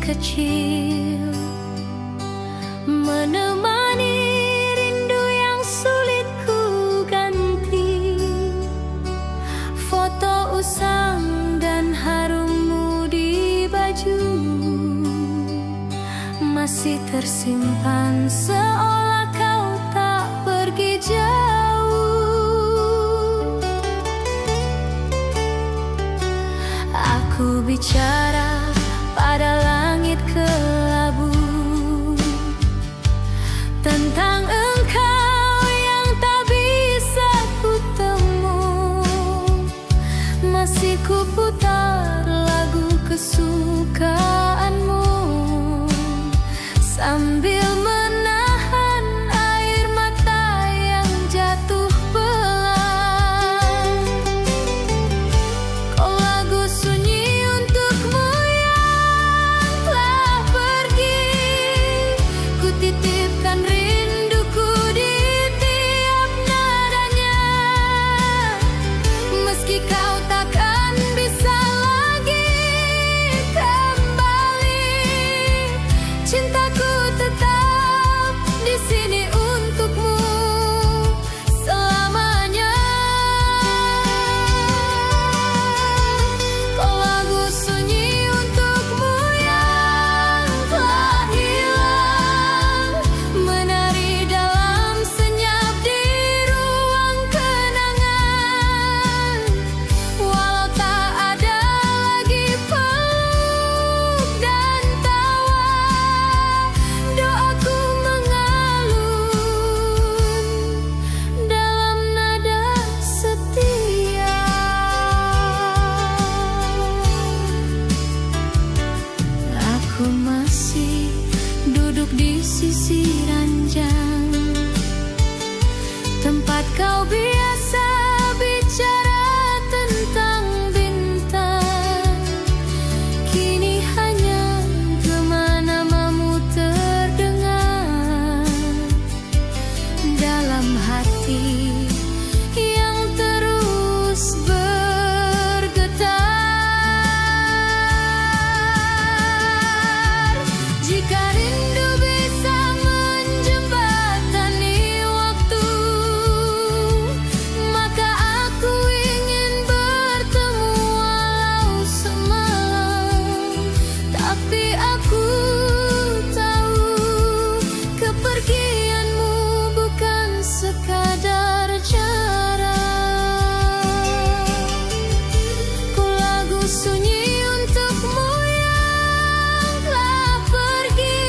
kecil, menemani rindu yang sulit ku ganti. Foto usang dan harummu di baju masih tersimpan, seolah kau tak pergi jauh. Aku bicara pada langit kelabu tentang engkau yang tak bisa ku temu. Masih ku putar lagu kesukaanmu sambil menahan air mata yang jatuh pelan. Kau lagu sunyi untukmu yang telah pergi, ku titipkan rinduku di tiap nadanya. Meski kau takkan bisa lagi kembali, cintaku tetap di sini untukmu selamanya. Kau lagu sunyi untukmu yang telah hilang, menari dalam senyap di ruang kenangan. Walau tak ada lagi peluk dan tawa, doaku mengalun dalam nada setia. Aku masih duduk di sisi ranjang, tempat kau biasa bicara tentang bintang. Kini hanya gema namamu terdengar dalam hati yang terus bergetar. Jika rindu bisa menjembatani waktu, maka aku ingin bertemu walau semalam. Tapi aku tahu kepergianmu bukan sekadar jarak. Ku lagu sunyi untukmu yang telah pergi,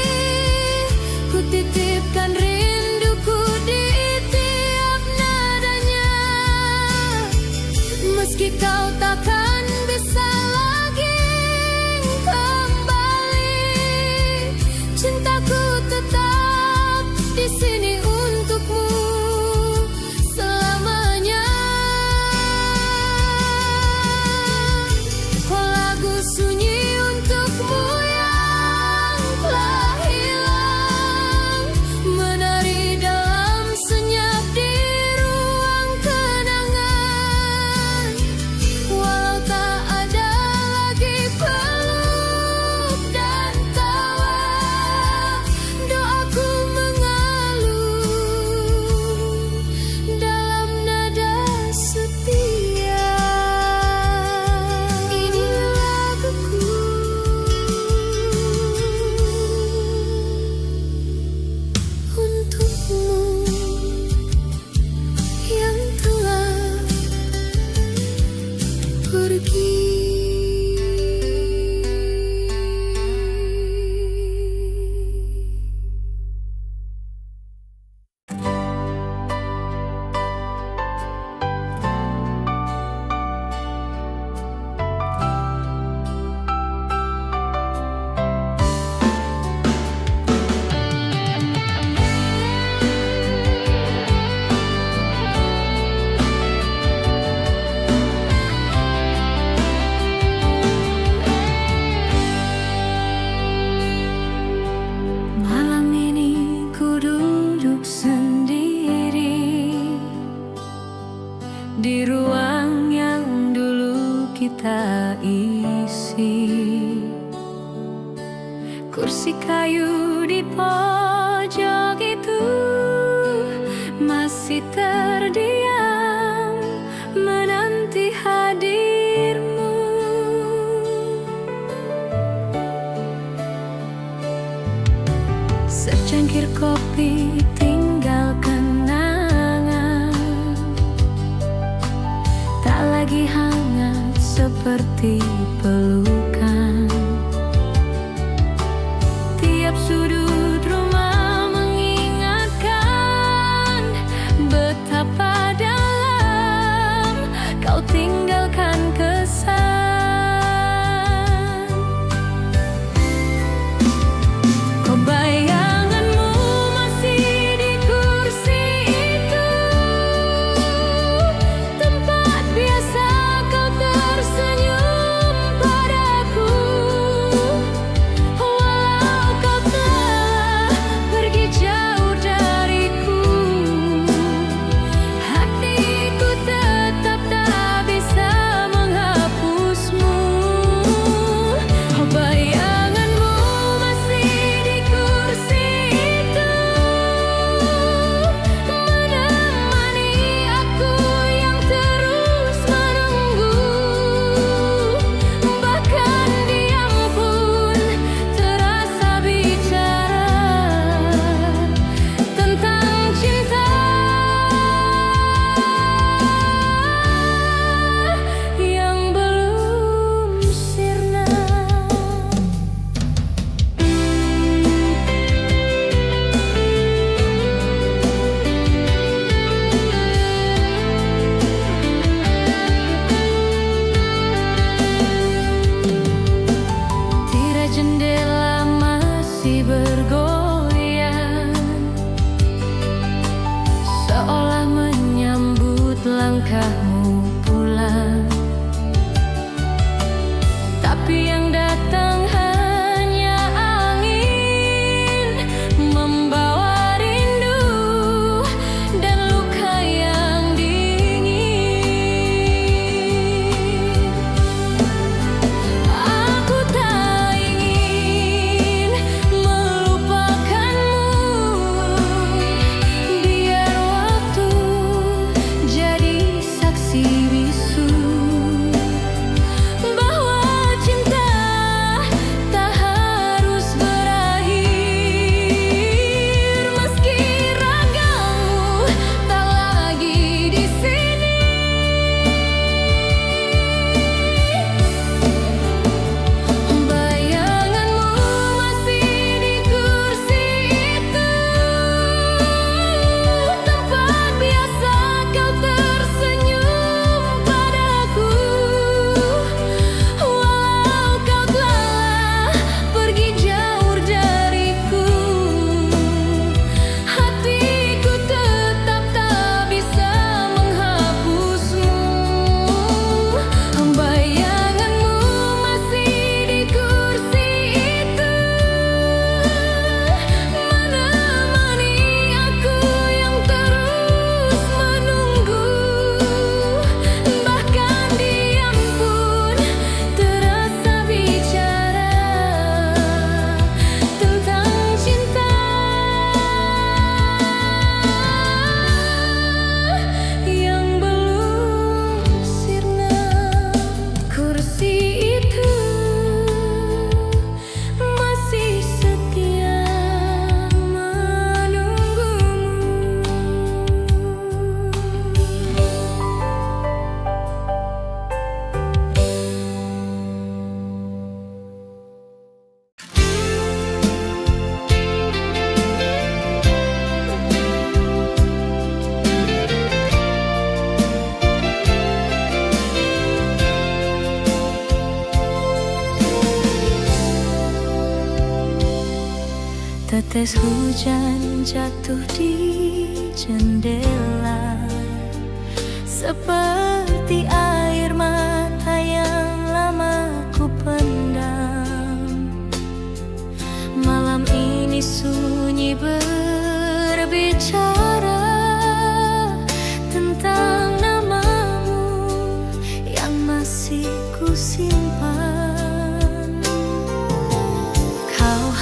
ku titipkan rinduku di tiap nadanya. Meski kau takkan bisa lagi kembali, cintaku tetap di sini untukmu selamanya. Oh lagu sunyi untukmu yang telah hilang, menari dalam senyap di ruang kenangan. Walau tak ada lagi peluk dan tawa, doaku mengalun dalam nada setia. Ini laguku untukmu yang telah pergi. di ruang yang dulu kita isi. Kursi kayu di pojok itu masih terdiam menanti hadirmu. Secangkir kopi tinggal kenangan, tak lagi hangat seperti pelukan. Tiap sudut rumah mengingatkan betapa dalam kau tinggalkan kesan. Kau bayanganmu masih di kursi itu, tempat biasa kau tersenyum padaku. Walau kau telah pergi jauh dariku, hatiku tetap tak bisa menghapusmu. Oh, bayanganmu masih di kursi itu, menemani aku yang terus menunggu. Bahkan diam pun terasa bicara tentang cinta yang belum sirna. Tirai jendela masih bergoyang, seolah menyambut langkahmu pulang. Tapi yang datang hanya angin, membawa rindu dan luka yang dingin. Aku tak ingin melupakanmu, biar waktu jadi saksi bisu bahwa cinta tak harus berakhir. Meski ragamu tak lagi di sini, bayanganmu masih di kursi itu, tempat biasa kau tersenyum padaku. Walau kau telah pergi jauh dariku, hatiku tetap tak bisa menghapusmu. Bayanganmu masih di kursi itu, menemani aku yang terus menunggu. Bahkan diam pun terasa bicara tentang cinta yang belum sirna. Kursi itu masih setia menunggumu. Tetes hujan jatuh di jendela, seperti air mata yang lama ku pendam. Malam ini sunyi berbicara tentang namamu yang masih ku simpan. Kau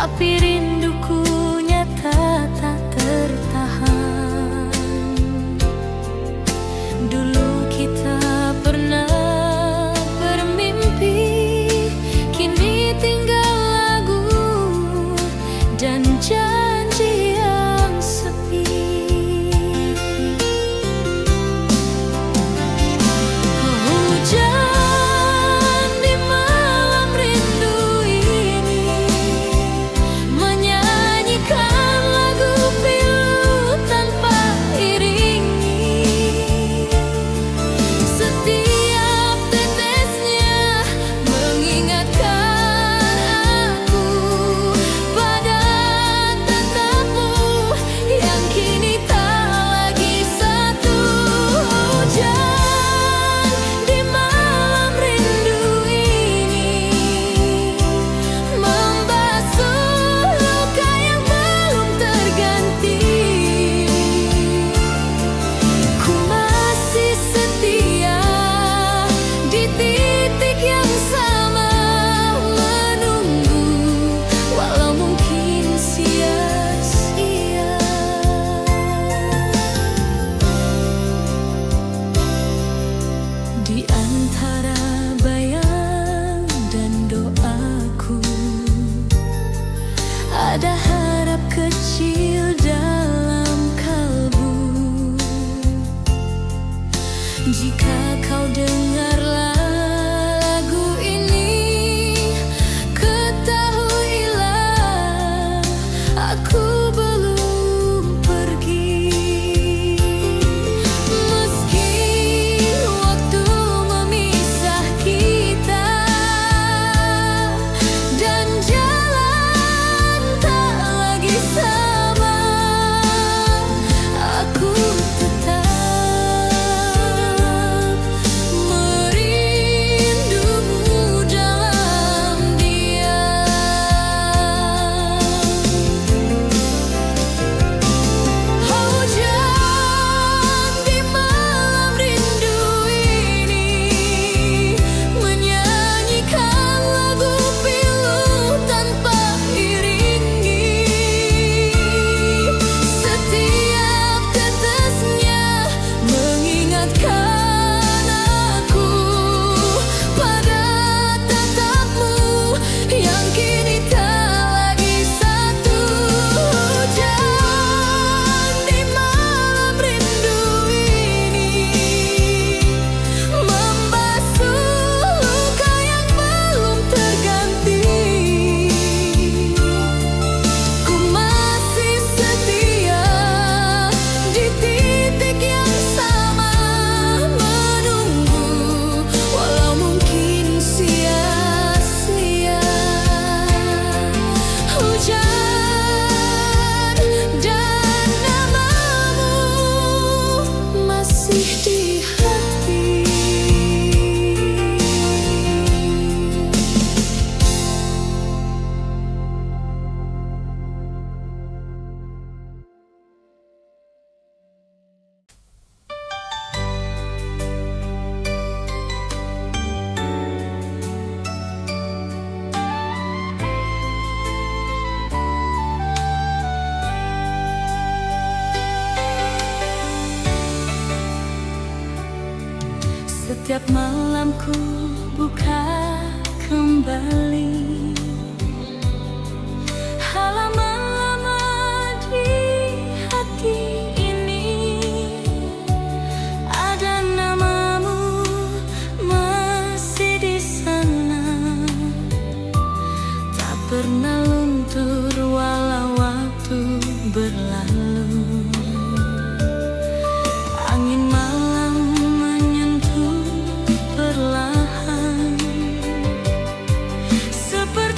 tapi rinduku nyata tak tertahan. Dulu kita pernah bermimpi, kini tinggal lagu dan janji yang sepi. Hujan di malam rindu ini menyanyikan lagu pilu tanpa iringi. Setiap tetesnya mengingatkan aku pada tatapmu yang kini tak lagi satu. Hujan di malam rindu ini membasuh luka yang belum terganti. Ku masih setia di titik yang sama, menunggu walau mungkin sia-sia. Di antara bayang dan doaku ada harap kecil dalam kalbu. Jika kau dengarlah lagu ini, ketahuilah aku belum pergi. Meski waktu memisah kita dan jalan tak lagi sama, aku tetap merindumu dalam diam. Hujan di malam rindu ini menyanyikan lagu pilu tanpa iringi. Setiap tetesnya mengingatkan aku pada tatapmu yang kini tak lagi satu. Hujan di malam rindu ini membasuh luka yang belum terganti. Ku masih setia di titik yang sama, menunggu walau mungkin sia-sia. Hujan dan namamu masih di hati. Setiap malam ku buka kembali halaman lama di hati ini. Ada namamu masih di sana, tak pernah luntur walau waktu berlalu. Angin malam menyentuh perlahan, seperti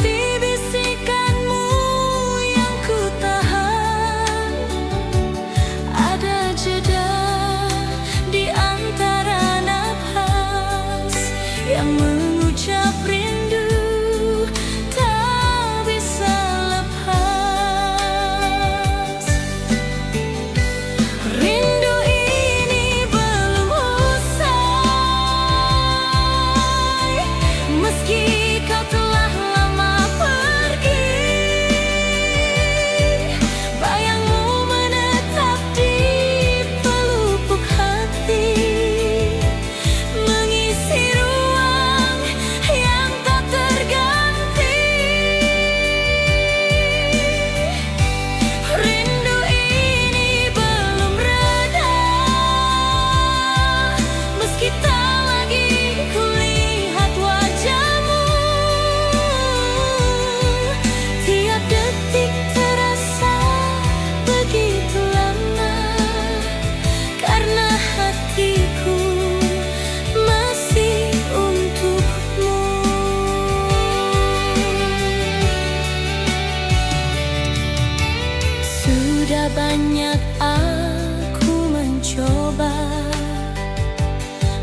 banyak aku mencoba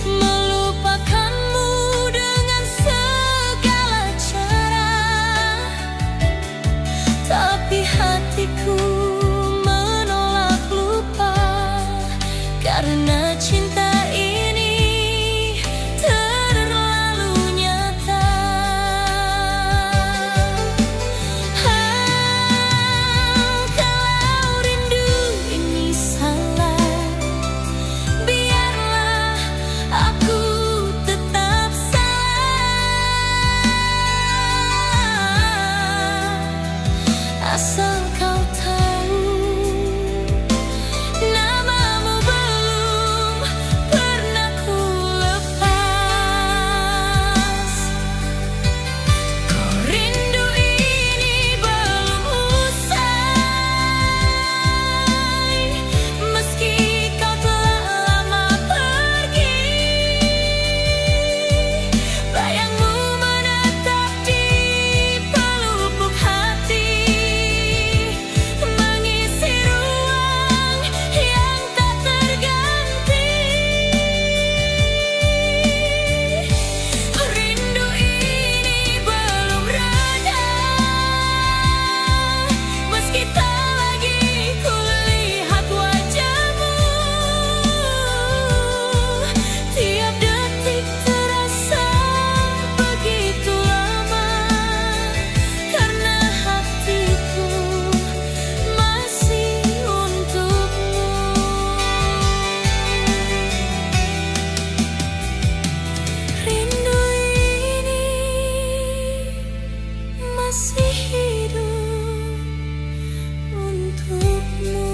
melupakanmu dengan segala cara, tapi hatiku menolak lupa karena cinta ini terlalu nyata. Kalau rindu ini salah, biarlah aku tetap salah. Asal kau tahu, namamu belum pernah ku lepas. Kau rindu ini belum usai, meski kau telah lama pergi. Bayangmu menetap di pelupuk hati, mengisi ruang yang tak terganti. Rindu ini belum reda, meski tak lagi kulihat wajahmu. Tiap detik terasa begitu lama, karena hatiku masih untukmu. Rindu ini masih hidup untukmu.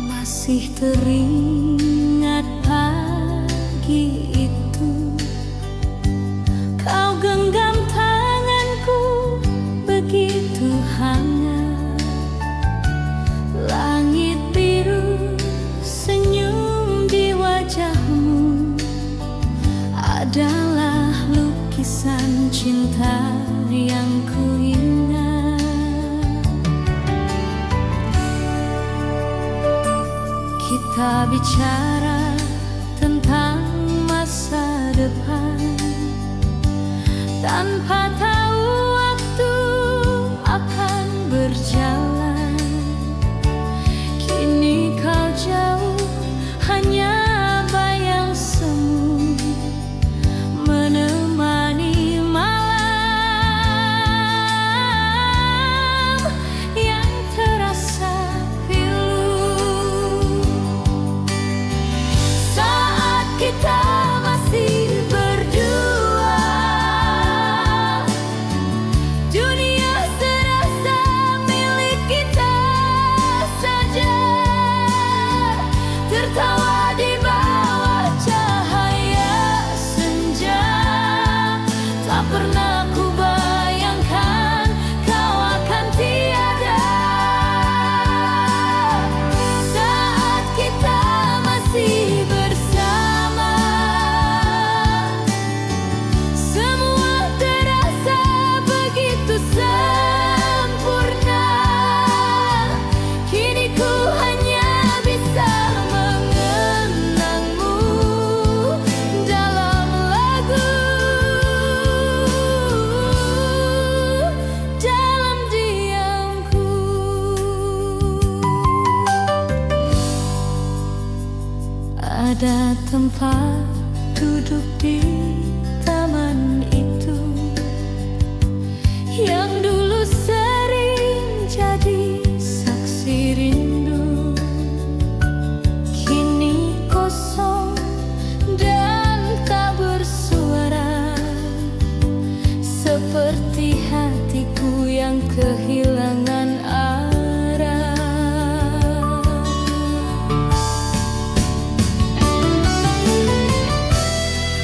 Masih teringat pagi itu, kau genggam tanganku begitu hangat. Langit biru senyum di wajahmu adalah lukisan cinta yang kuingat. Kita bicara tentang masa depan, tanpa tahu waktu akan berjalan. Kini kau jauh, hanya bayang semu menemani malam yang terasa pilu. Saat kita masih berdua, dunia serasa milik kita saja. Tertawa di bawah cahaya senja, tak pernah ku bayangkan kau akan tiada. Saat kita masih bersama, semua terasa begitu sempurna. Kini ku hanya bisa mengenangmu dalam lagu, dalam diamku. Ada tempat duduk di taman itu yang dulu sering jadi saksi rindu, kini kosong dan kehilangan arah.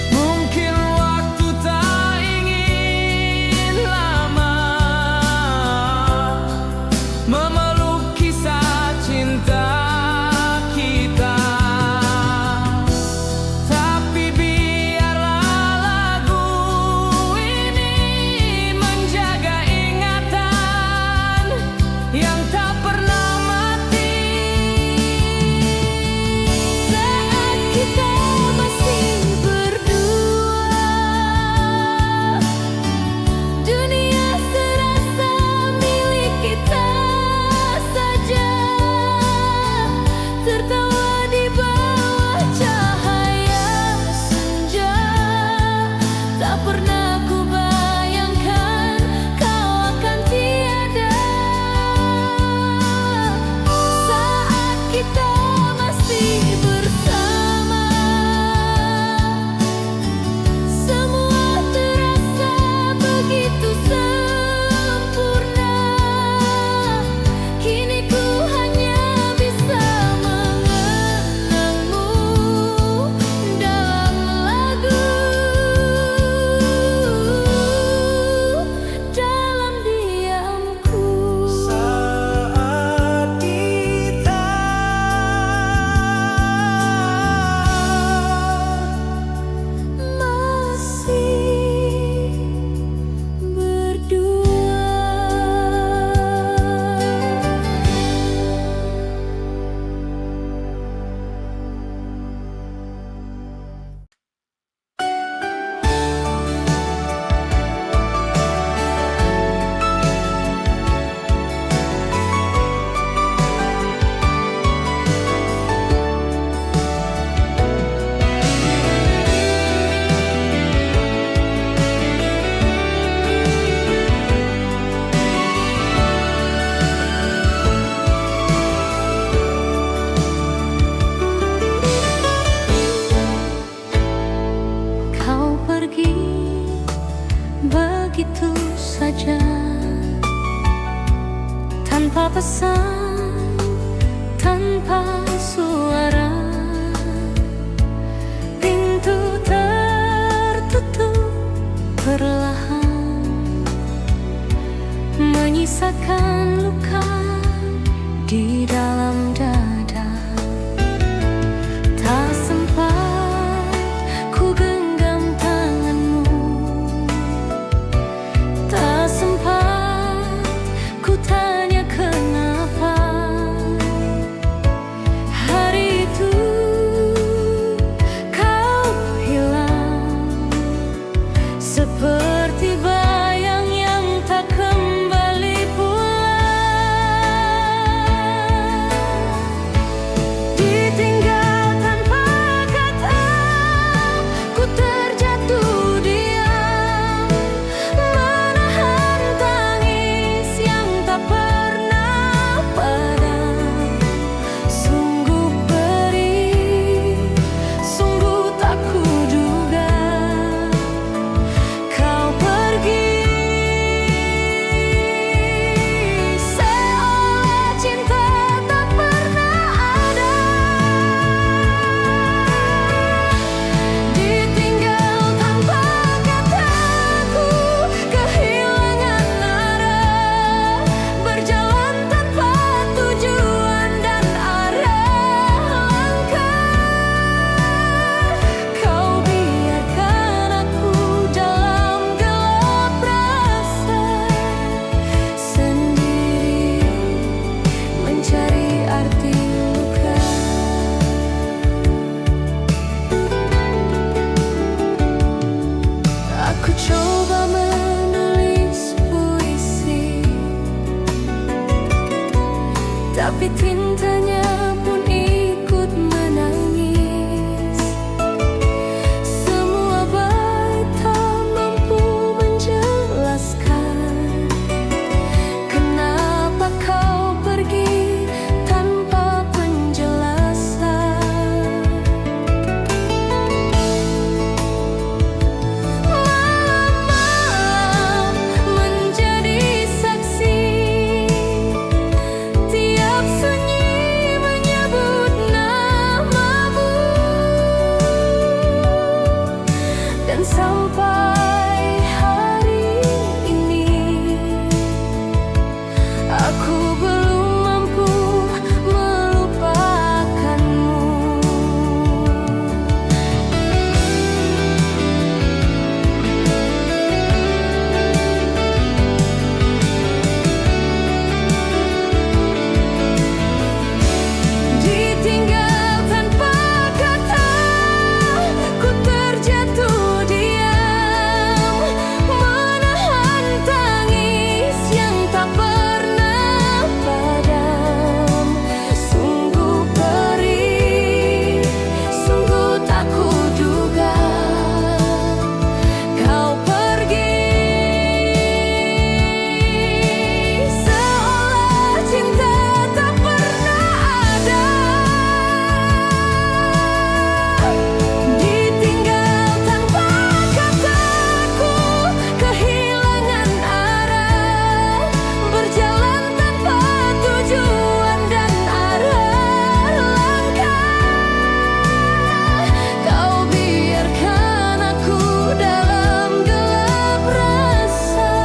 Mungkin waktu tak ingin lama memeluk kisah cinta kita, tapi biarlah lagu ini menjaga ingatan yang tak pernah mati. Saat kita masih berdua, dunia serasa milik kita saja. Tertawa di bawah cahaya senja, tak pernah ku bayangkan kau akan tiada. Saat kita masih bersama, semua terasa begitu sempurna. Kini ku hanya bisa mengenangmu dalam lagu, dalam diamku. Saat kita Masih berdua. Kau pergi begitu saja, tanpa pesan, tanpa suara. Pintu tertutup perlahan, menyisakan luka di dalam dada. Tak sempat ku genggam tanganmu, tak sempat ku tanya kenapa. Hari itu kau hilang, seperti bayang yang tak kembali pulang. Ditinggal tanpa kata, ku terjatuh diam, menahan tangis yang tak pernah padam. Sungguh perih, sungguh tak kuduga kau pergi, seolah cinta tak pernah ada. Ditinggal tanpa kata, ku kehilangan arah, berjalan tanpa tujuan dan arah langkah. Kau biarkan aku dalam gelap rasa, sendiri mencari arti luka. Aku coba menulis puisi, tapi tintanya pun ikut menangis. Semua bait tak mampu menjelaskan kenapa kau pergi tanpa penjelasan. Malam-malam menjadi saksi sampai hari ini aku belum mampu melupakanmu. Ditinggal tanpa kata, ku terjatuh diam, menahan tangis yang tak pernah padam. Sungguh perih, sungguh tak kuduga kau pergi, seolah cinta tak pernah ada. Ditinggal tanpa kataku, kehilangan arah, berjalan tanpa tujuan dan arah langkah. Kau biarkan aku dalam gelap rasa,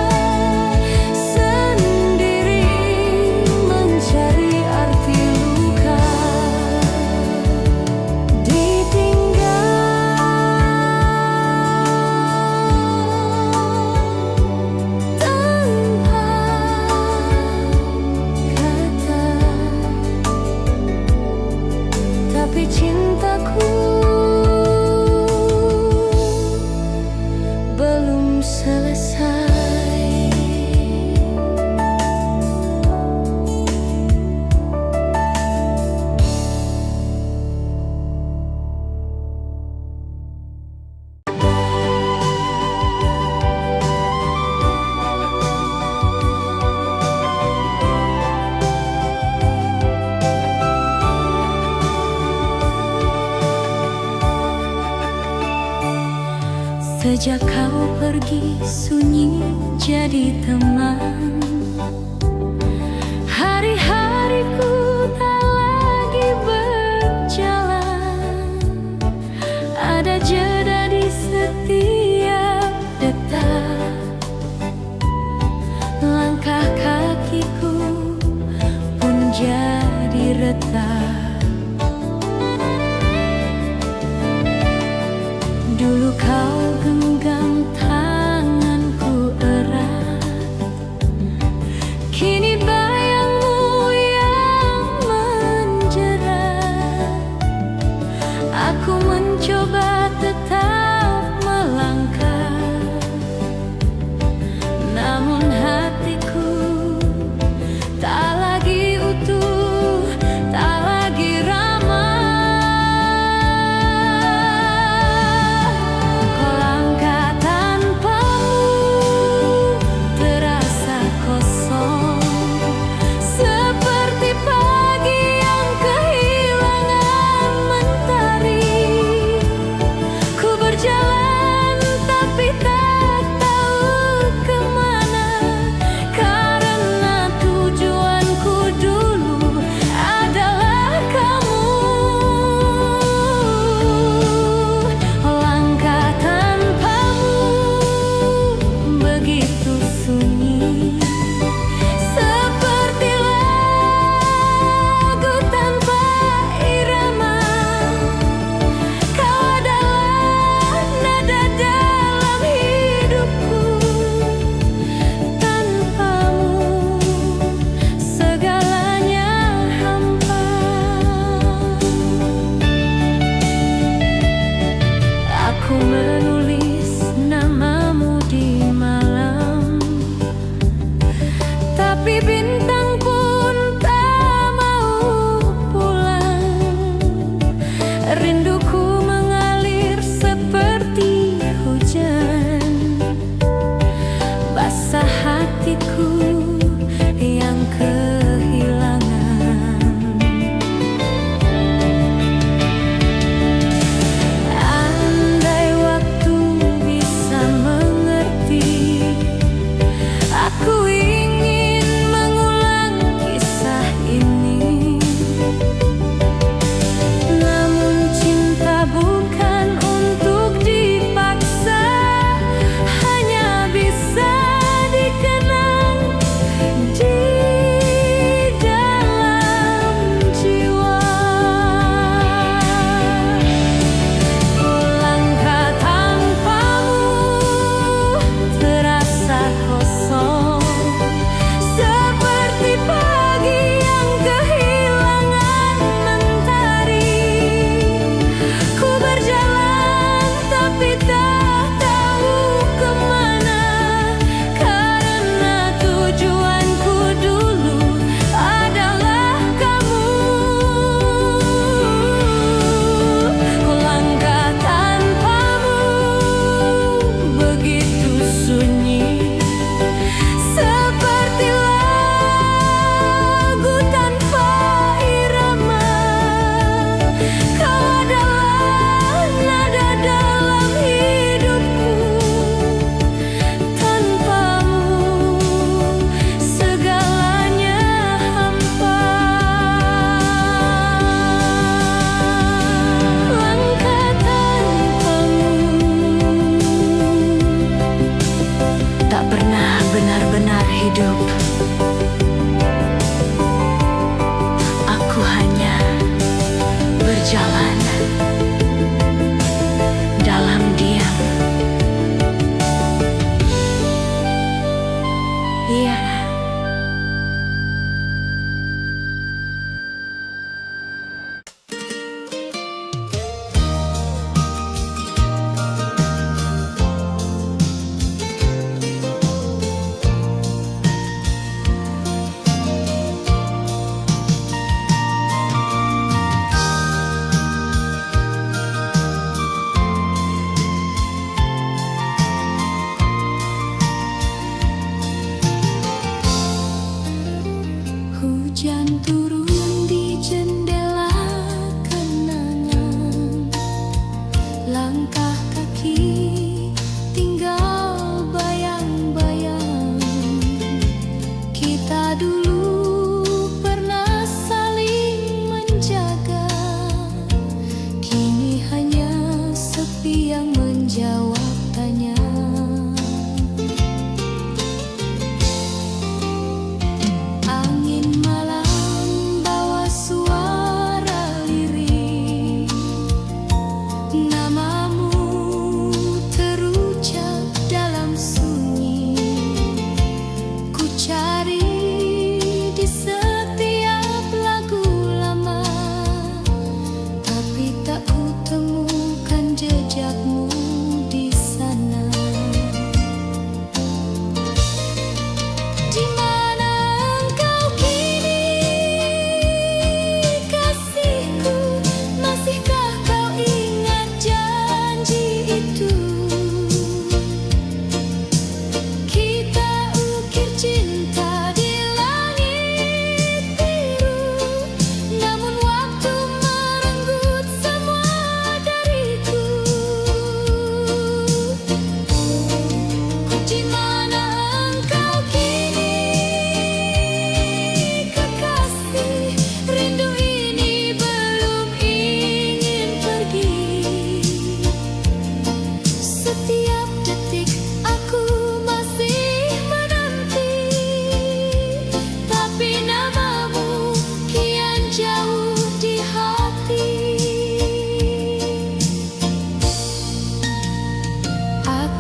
sendiri mencari arti luka. Ditinggal tanpa kata, tapi cintaku belum selesai. Sejak kau pergi, sunyi jadi teman. Hari-hariku tak lagi berjalan, ada jeda di setiap detak. Langkah kakiku pun jadi retak. Dulu kau genggam tanganku erat, kini bayangmu yang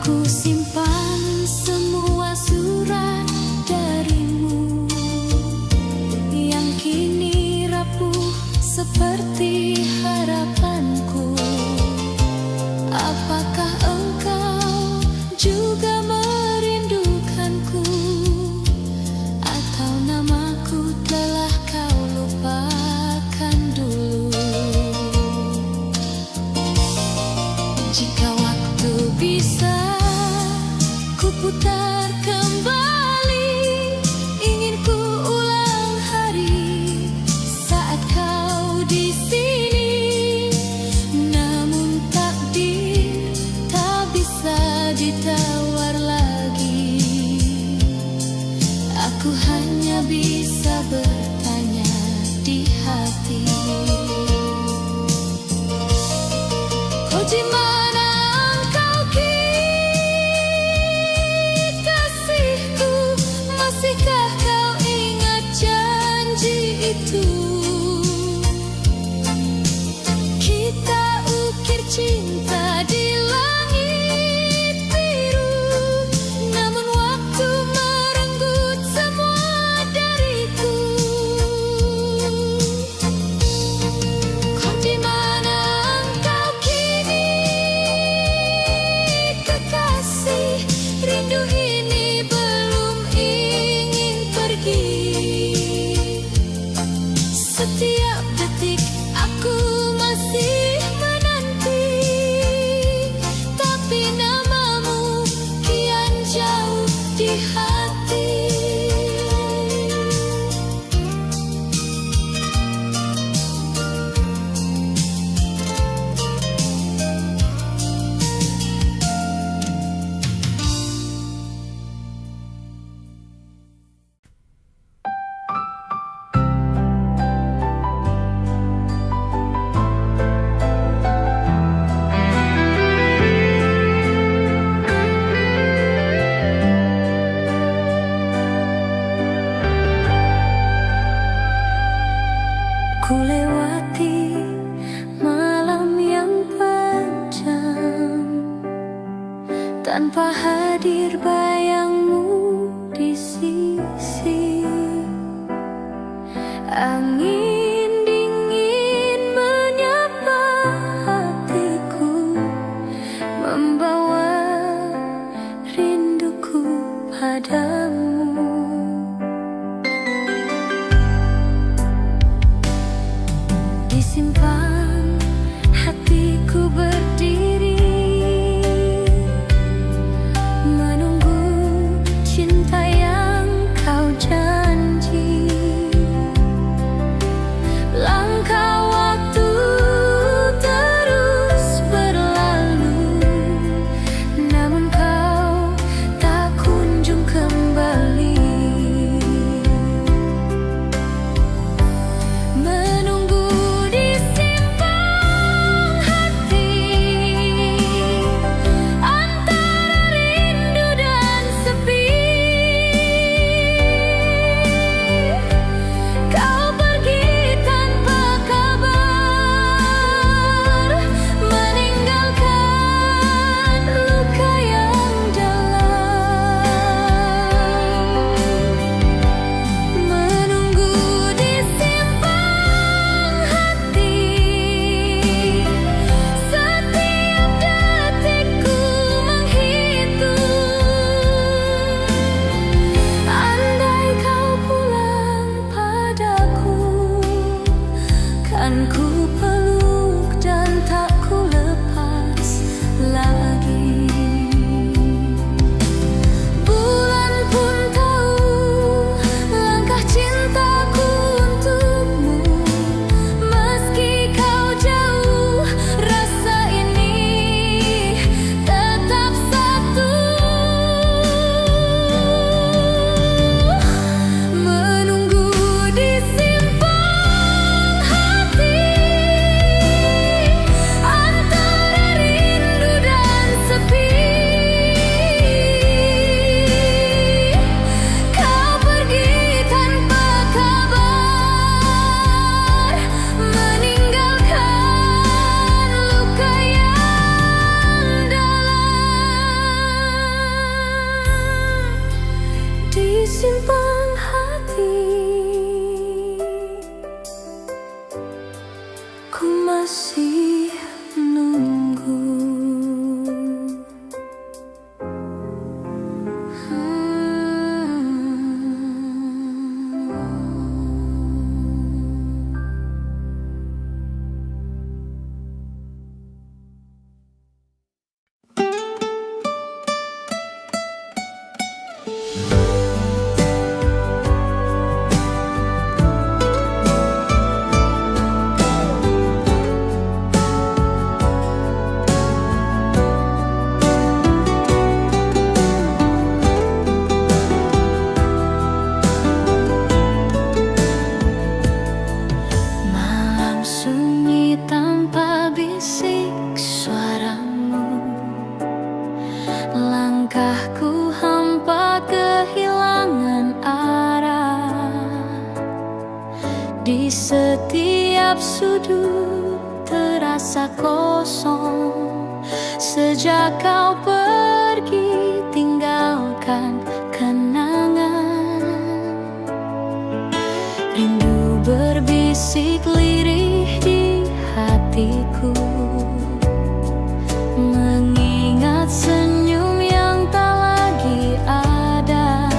Ku simpan semua surat darimu yang kini rapuh seperti harapanku. Apakah engkau juga merindukanku, atau namaku telah kau lupakan dulu? Jika waktu bisa ku putar kembali, ingin ku ulang hari saat kau di sini. Namun takdir tak bisa ditawar lagi. Aku hanya bisa bertanya di hati. Oh, di mana engkau kini, kasihku? Masihkah kau ingat janji itu? Kita ukir cinta di langit biru, namun waktu merenggut semua dariku. Kau di mana engkau kini, kekasih? Rindu ini belum ingin pergi. Setiap detik aku masih menanti, tapi namamu kian jauh di hati. Ku lewati malam yang panjang tanpa hadir bayangmu di sisi. Angin dingin menyapa hatiku, membawa rinduku padamu. Disimpan hatiku berdiri, menunggu cinta yang kau janji. Langkah waktu terus berlalu, namun kau tak kunjung kembali. simpang hati, ku masih nunggu. Malam sunyi tanpa bisik suaramu, langkahku hampa kehilangan arah. Di setiap sudut terasa kosong, sejak kau pergi tinggalkan kenangan. Rindu berbisik lirih di hatiku, mengingat senyum yang tak lagi ada.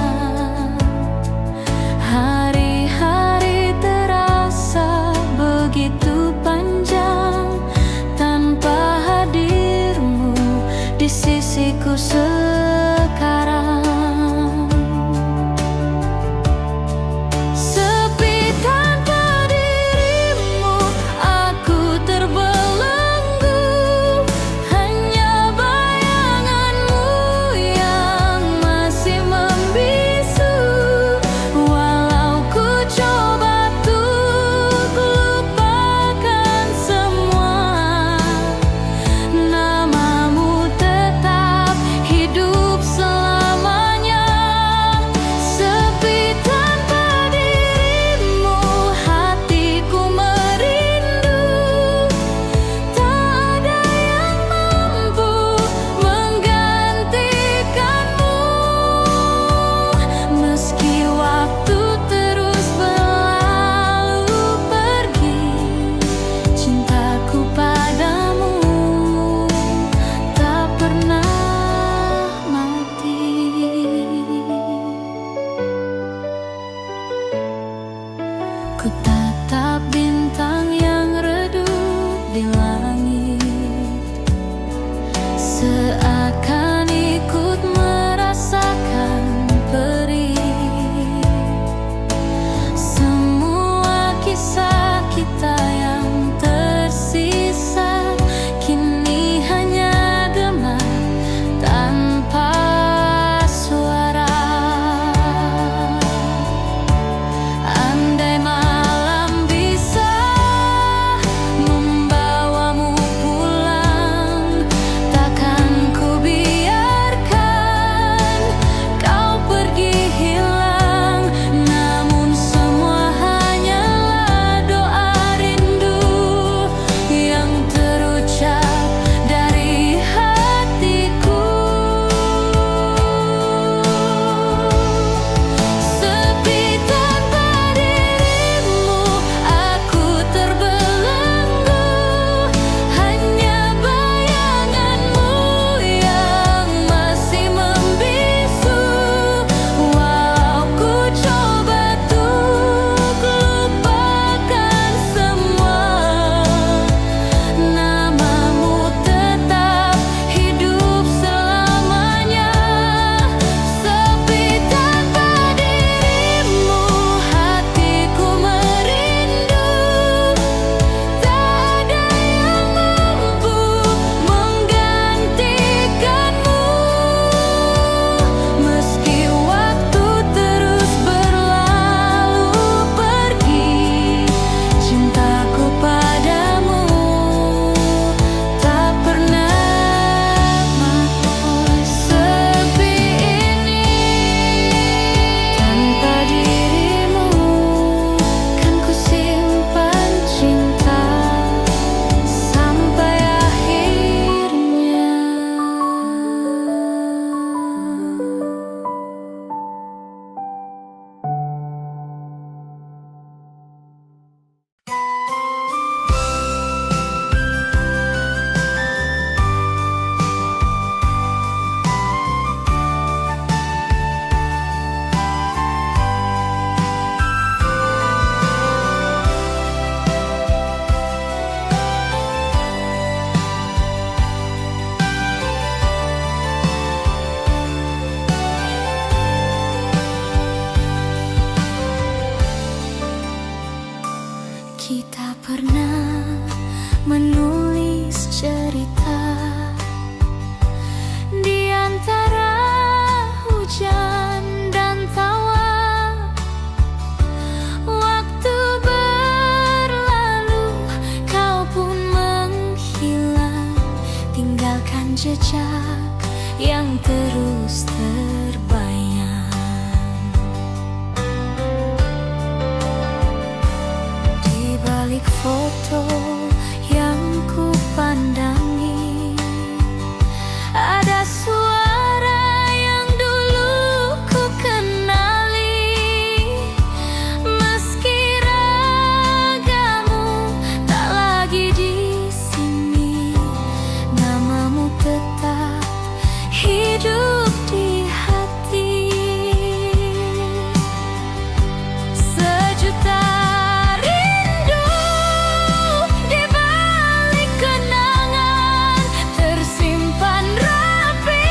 Hari-hari terasa begitu panjang tanpa hadirmu di sisiku sekarang. Sepi tanpa dirimu, aku terbelenggu. Hanya bayanganmu yang masih membisu. Walau ku coba untuk lupakan semua, namamu tetap hidup pernah menulis cerita di antara hujan dan tawa. Waktu berlalu, kau pun menghilang, tinggalkan jejak yang terus terbayang. Di balik foto yang ku pandangi, ada suara yang dulu ku kenali. Meski ragamu tak lagi di sini, namamu tetap hidup di hati. Sejuta rindu di balik kenangan tersimpan rapi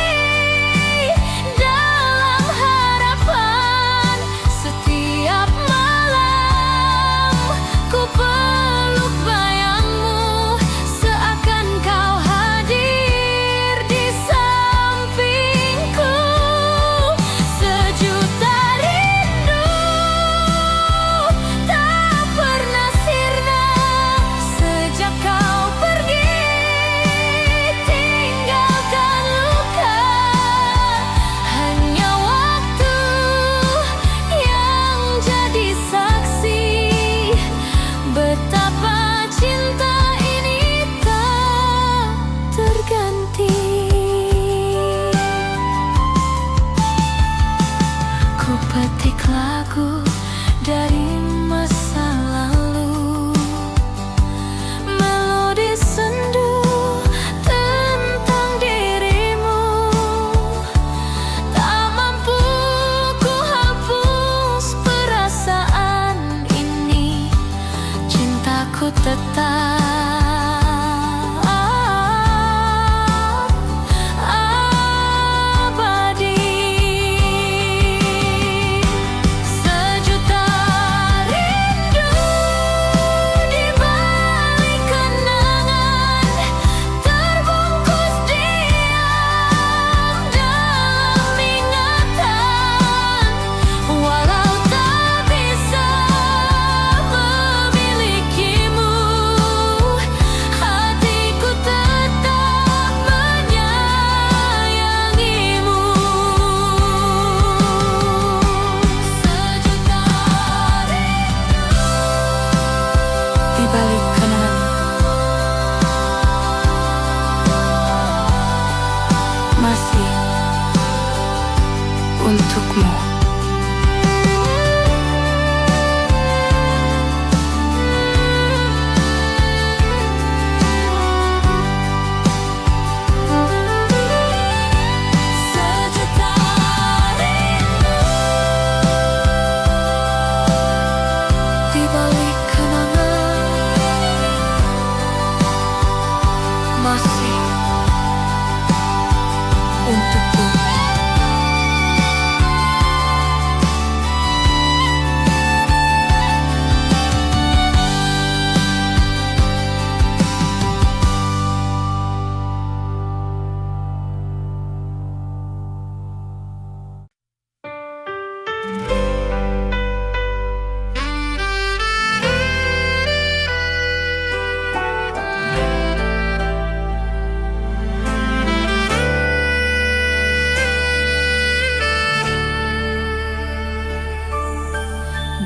dalam harapan. Setiap malam ku peluk bayangmu, seakan kau hadir di sampingku. Sejuta rindu tak pernah sirna sejak kau pergi, tinggalkan luka. Hanya waktu yang jadi saksi betapa cinta ini tak terganti. Ku petik lagu dari masa lalu, melodi sendu tentang dirimu. Tak mampu ku hapus perasaan ini, cintaku tetap abadi. Sejuta rindu di balik kenangan terbungkus diam dalam ingatan. Walau tak bisa memilikimu, hatiku tetap menyayangimu. Sejuta rindu di balik kenangan masih untukmu. Sejuta rindu di balik kenangan masih untukku.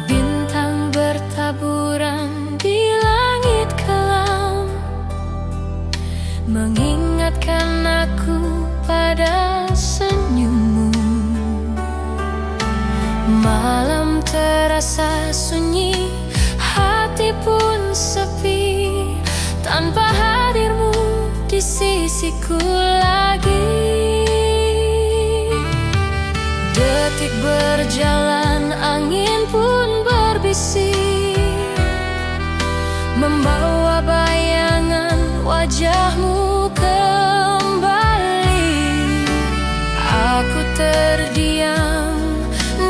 Bintang bertaburan di langit kelam, mengingatkan aku pada senyummu. Malam terasa sunyi, hati pun sepi, tanpa hadirmu di sisiku lagi. Detik berjalan, angin pun berbisik, membawa bayangan wajahmu kembali. Aku terdiam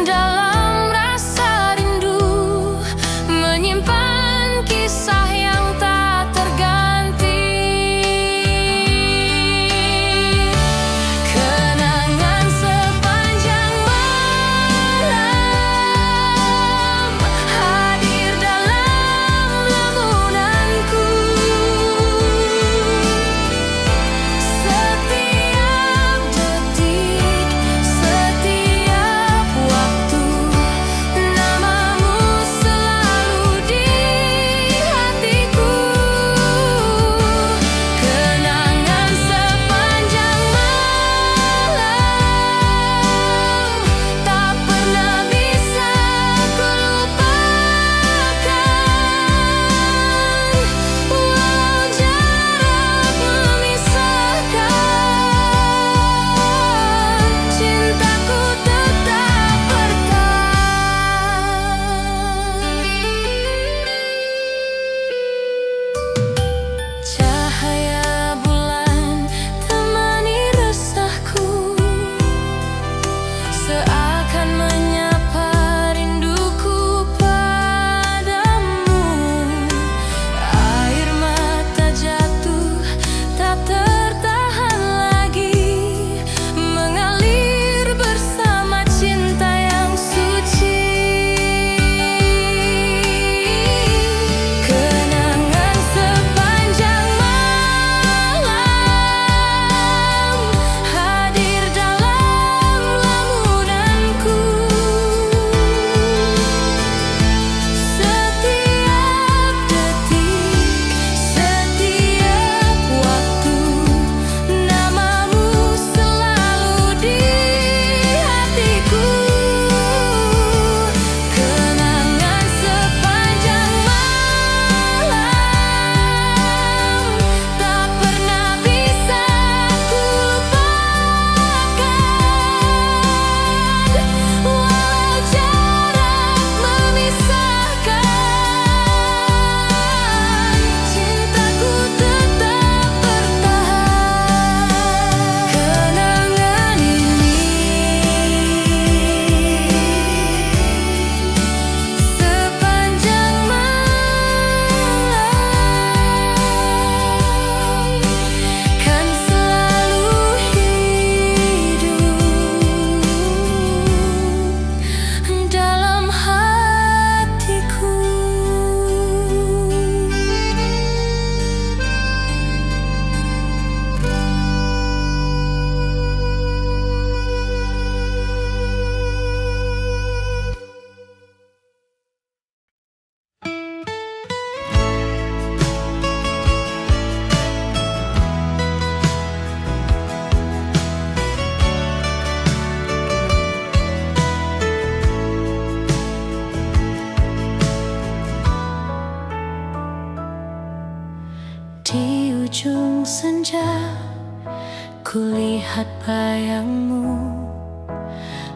dalam rasa rindu, menyimpan kisah yang Kulihat bayangmu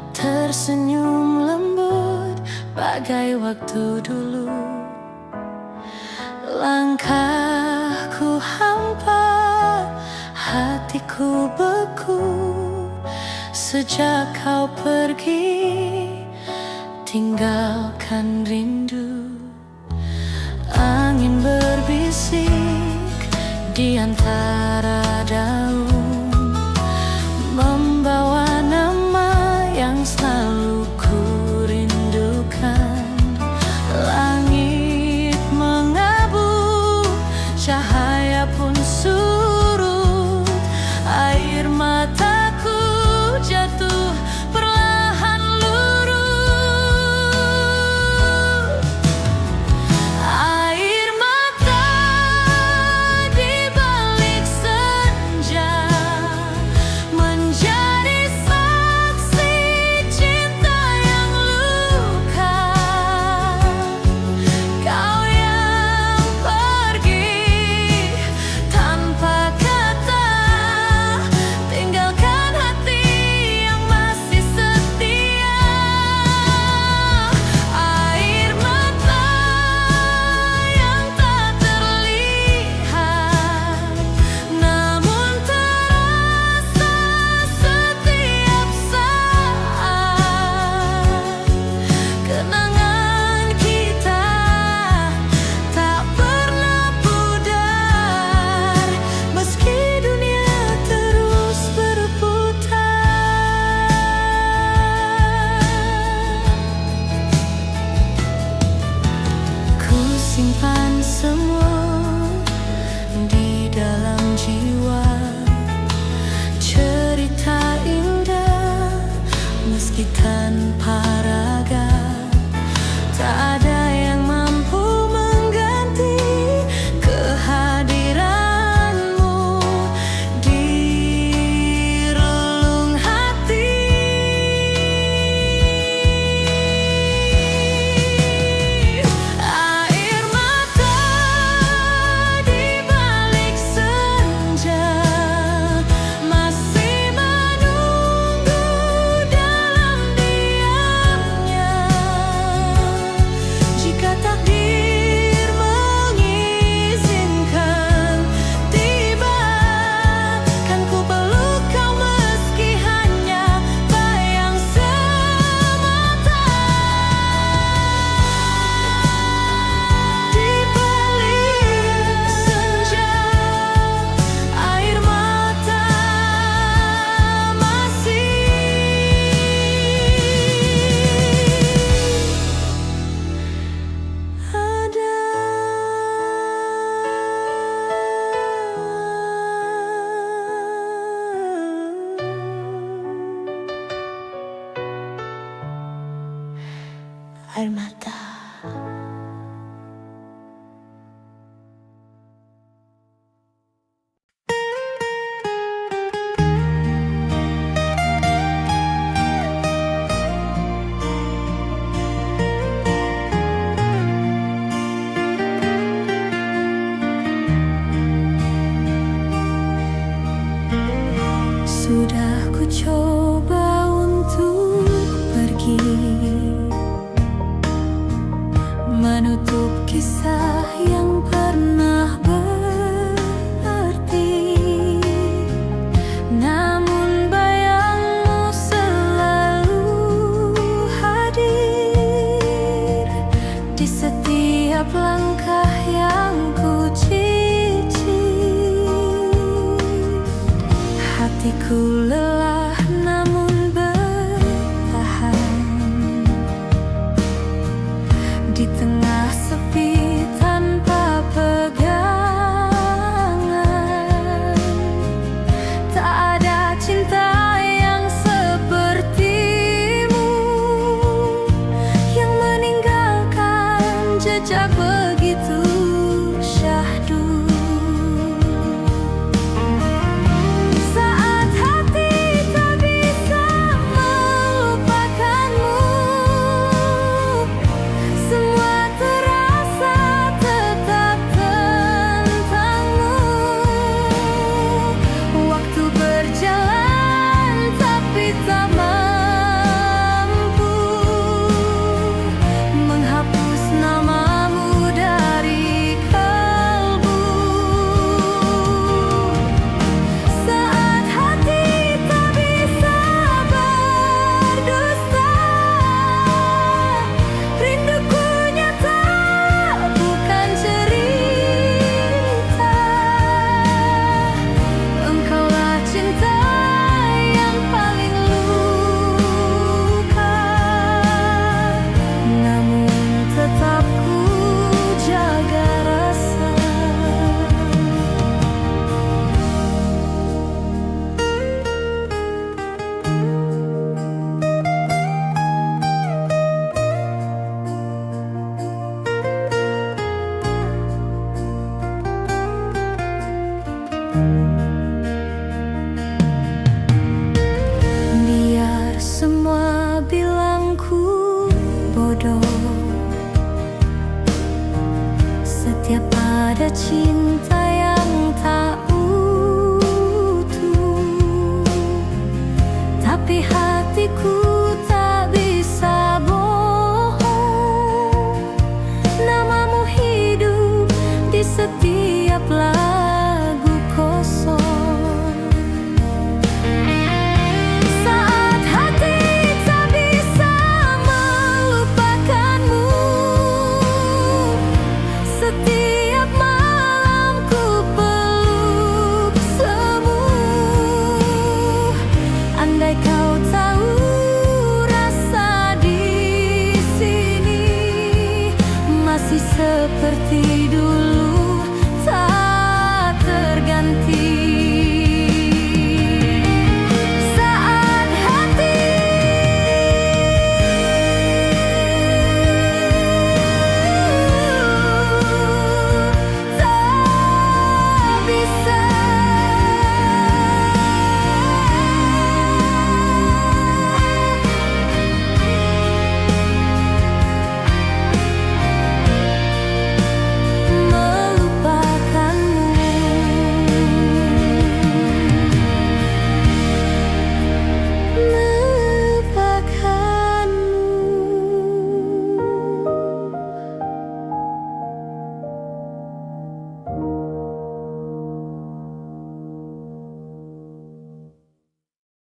tersenyum lembut bagai waktu dulu. Langkahku hampa, hatiku beku sejak kau pergi, tinggalkan rindu. Angin berbisik di antara daun, membawa nama yang selalu ku rindukan. Langit mengabu, cahaya pun surut, air mataku jatuh perlahan lurus. Air mata di balik senja menjadi saksi cinta yang luka. Kau yang pergi tanpa kata, tinggalkan hati yang masih setia. Air mata yang tak terlihat, namun terasa setiap saat. Kenangan kita tak pernah pudar, meski dunia terus berputar. Ku simpan semua di dalam jiwa, cerita indah meski tanpa raga. Tak ada yang mampu mengganti kehadiranmu di relung hati. Air mata di balik senja masih menunggu dalam diamnya. Jika takdir mengizinkan tiba, kan ku peluk kau meski hanya bayang semata. Di balik senja, air mata masih ada. Air mata. Sudah ku coba untuk pergi, menutup kisah yang pernah berarti. Namun bayangmu selalu hadir di setiap langkah yang ku cicip. Hatiku lelah namun bertahan di tengah sepi tanpa pegangan. Tak ada cinta yang sepertimu, yang meninggalkan jejak begitu syahdu. Saat hati tak bisa melupakanmu, semua terasa tetap tentangmu. Waktu berjalan hatiku tak bisa bohong. Namamu hidup di setiap lagu kosong. Saat hati tak bisa melupakanmu, setiap malam ku peluk semu. Andai kau tahu rasa di sini masih seperti dulu.